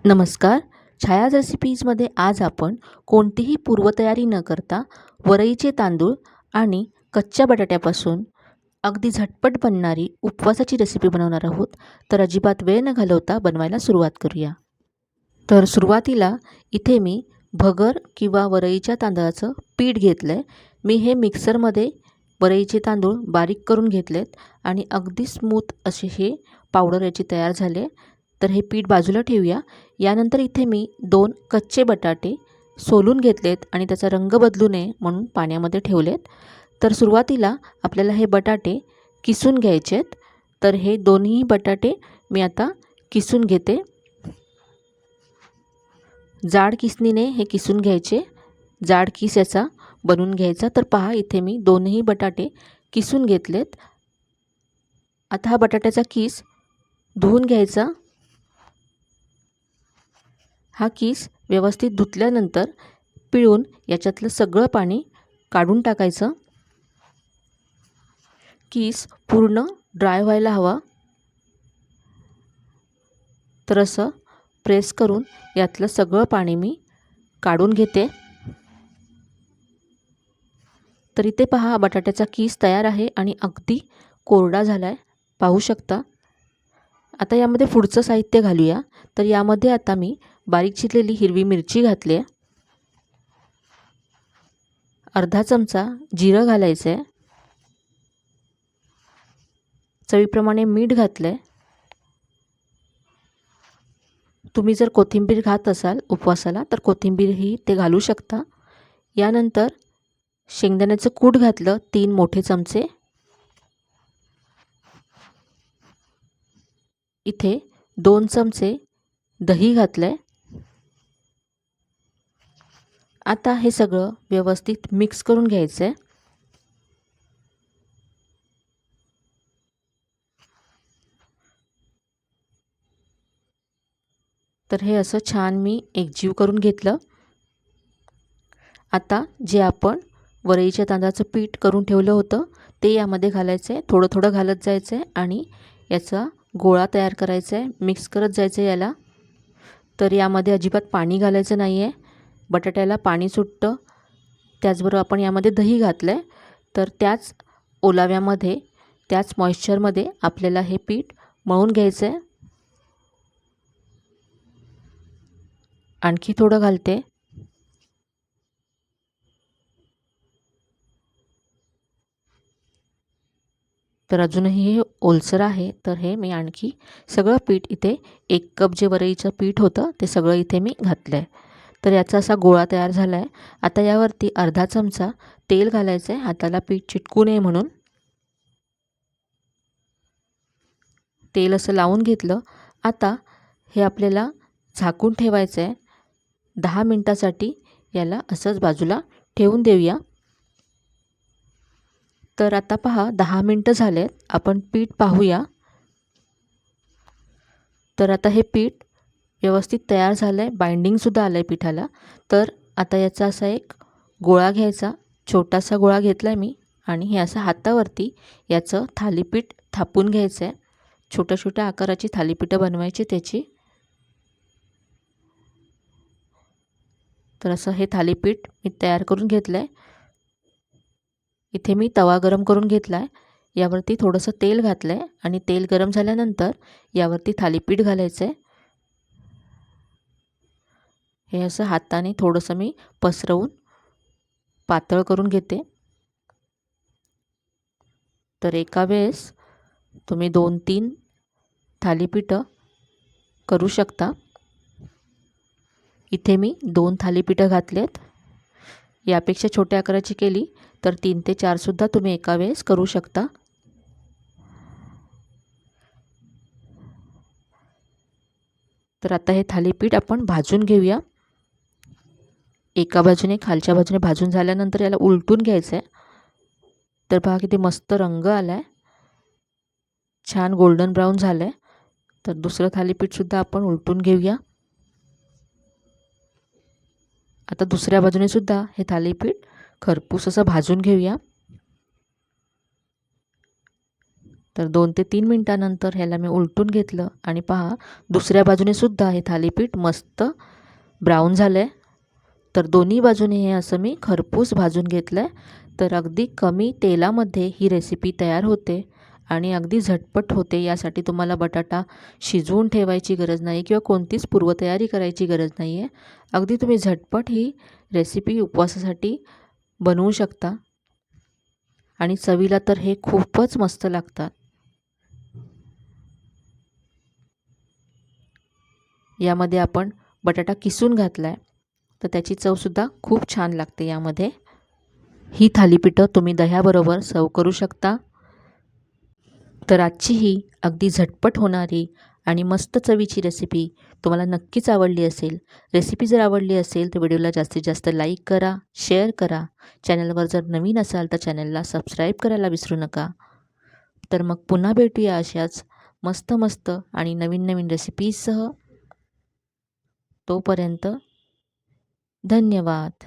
नमस्कार. छायाज रेसिपीजमध्ये आज आपण कोणतीही पूर्वतयारी न करता वरईचे तांदूळ आणि कच्च्या बटाट्यापासून अगदी झटपट बनणारी उपवासाची रेसिपी बनवणार आहोत. तर अजिबात वेळ न घालवता बनवायला सुरुवात करूया. तर सुरुवातीला इथे मी भगर किंवा वरईच्या तांदळाचं पीठ घेतलं आहे. मी हे मिक्सरमध्ये वरईचे तांदूळ बारीक करून घेतलेत आणि अगदी स्मूथ असे हे पावडर याची तयार झाले. तर हे पीठ बाजूला ठेवूया. यानंतर इथे मी 2 कच्चे बटाटे सोलून घेतलेत आणि त्याचा रंग बदलू नये म्हणून पाण्यामध्ये ठेवलेत. तर सुरुवातीला आपल्याला हे बटाटे किसून घ्यायचे आहेत. तर हे दोन्ही बटाटे मी आता किसून घेते. जाड किसणीने हे किसून घ्यायचे. जाड किस याचा बनवून घ्यायचा. तर पहा इथे मी दोन्ही बटाटे किसून घेतलेत. आता हा बटाट्याचा किस धुवून घ्यायचा. हा किस व्यवस्थित धुतल्यानंतर पिळून याच्यातलं सगळं पाणी काढून टाकायचं. किस पूर्ण ड्राय व्हायला हवा. तर असं प्रेस करून यातलं सगळं पाणी मी काढून घेते. तर इथे पहा बटाट्याचा किस तयार आहे आणि अगदी कोरडा झाला आहे, पाहू शकता. आता यामध्ये पुढचं साहित्य घालूया. तर यामध्ये आता मी बारीक चिरलेली हिरवी मिरची घातली आहे. अर्धा चमचा जिरं घालायचं आहे. चवीप्रमाणे मीठ घातलं आहे. तुम्ही जर कोथिंबीर घात असाल उपवासाला तर कोथिंबीरही ते घालू शकता. यानंतर शेंगदाण्याचं कूट घातलं 3 मोठे चमचे. इथे 2 चमचे दही घातलंय. आता हे सगळं व्यवस्थित मिक्स करून घ्यायचं आहे. तर हे असं छान मी एकजीव करून घेतलं. आता जे आपण वरईच्या तांदळाचं पीठ करून ठेवलं होतं ते यामध्ये घालायचं आहे. थोडं थोडं घालत जायचं आहे आणि याचा गोळा तयार करायचा आहे. मिक्स करत जायचं आहे याला. तर यामध्ये अजिबात पाणी घालायचं नाही आहे. बटाट्याला पाणी सुटतं. त्याचबरोबर आपण यामध्ये दही घातलं आहे. तर त्याच ओलाव्यामध्ये त्याच मॉइश्चरमध्ये आपल्याला हे पीठ मळून घ्यायचं आहे. आणखी थोडं घालते. तर अजूनही हे ओलसर आहे. तर हे मी आणखी सगळं पीठ इथे 1 कप जे वरईचं पीठ होतं ते सगळं इथे मी घातलं आहे. तर याचा असा गोळा तयार झाला आहे. आता यावरती अर्धा चमचा तेल घालायचं आहे हाताला पीठ चिटकू नये म्हणून. तेल असं लावून घेतलं. आता हे आपल्याला झाकून ठेवायचं आहे. 10 मिनिटासाठी याला असंच बाजूला ठेवून देऊया. तर आता पहा 10 मिनटं झालेत. आपण पीठ पाहूया. तर आता हे पीठ व्यवस्थित तयार झालं आहे. बाइंडिंगसुद्धा आलं आहे पिठाला. तर आता याचा असा एक गोळा घ्यायचा. छोटासा गोळा घेतला आहे मी आणि हे असं हातावरती याचं थालीपीठ थापून घ्यायचं आहे. छोट्या छोट्या आकाराची थालीपीठं बनवायची त्याची. तर असं हे थालीपीठ मी तयार करून घेतलं आहे. इथे मी तवा गरम करून घेतला आहे. यावरती थोडंसं तेल घातलं आहे आणि तेल गरम झाल्यानंतर यावरती थालीपीठ घालायचं आहे. हे असं हाताने थोडंसं मी पसरवून पातळ करून घेते. तर एका वेळेस तुम्ही 2-3 थालीपीठं करू शकता. इथे मी 2 थालीपीठं घातलेत. यापेक्षा छोट्या आकाराची केली तर 3 ते 4 सुद्धा तुम्ही एका वेळेस करू शकता. तर आता हे थालीपीठ आपण भाजून घेऊया. एका बाजूने खालच्या बाजूने भाजून झाल्यानंतर याला उलटून घ्यायचं आहे. तर पहा किती मस्त रंग आला आहे. छान गोल्डन ब्राऊन झालं आहे. तर दुसरं थालीपीठसुद्धा आपण उलटून घेऊया. आता दुसऱ्या बाजूने सुद्धा हे थालीपीठ खरपूस असं भाजून घेऊया. तर 2 ते 3 मिनटानंतर ह्याला मी उलटून घेतलं आणि पहा दुसऱ्या बाजूने सुद्धा हे थालीपीठ मस्त ब्राऊन झालं आहे. तर दोन्ही बाजूने हे असं मी खरपूस भाजून घेतलं आहे. तर अगदी कमी तेलामध्ये ही रेसिपी तयार होते आणि अगदी झटपट होते. यासाठी तुम्हाला बटाटा शिजवून ठेवायची गरज नाही किंवा कोणतीच पूर्वतयारी करायची गरज नाही आहे. अगदी तुम्ही झटपट ही रेसिपी उपवासासाठी बनवू शकता आणि चवीला तर हे खूपच मस्त लागतात. यामध्ये आपण बटाटा किसून घातला आहे तर त्याची चवसुद्धा खूप छान लागते यामध्ये. ही थालीपीठं तुम्ही दह्याबरोबर सर्व करू शकता. तर आजची ही अगदी झटपट होणारी आणि मस्त चवीची रेसिपी तुम्हाला नक्कीच आवडली असेल. रेसिपी जर आवडली असेल तर व्हिडिओला जास्तीत जास्त लाईक करा, शेअर करा. चॅनलवर जर नवीन असाल तर चॅनलला सबस्क्राईब करायला विसरू नका. तर मग पुन्हा भेटूया अशाच मस्त मस्त आणि नवीन नवीन रेसिपीजसह. तोपर्यंत धन्यवाद.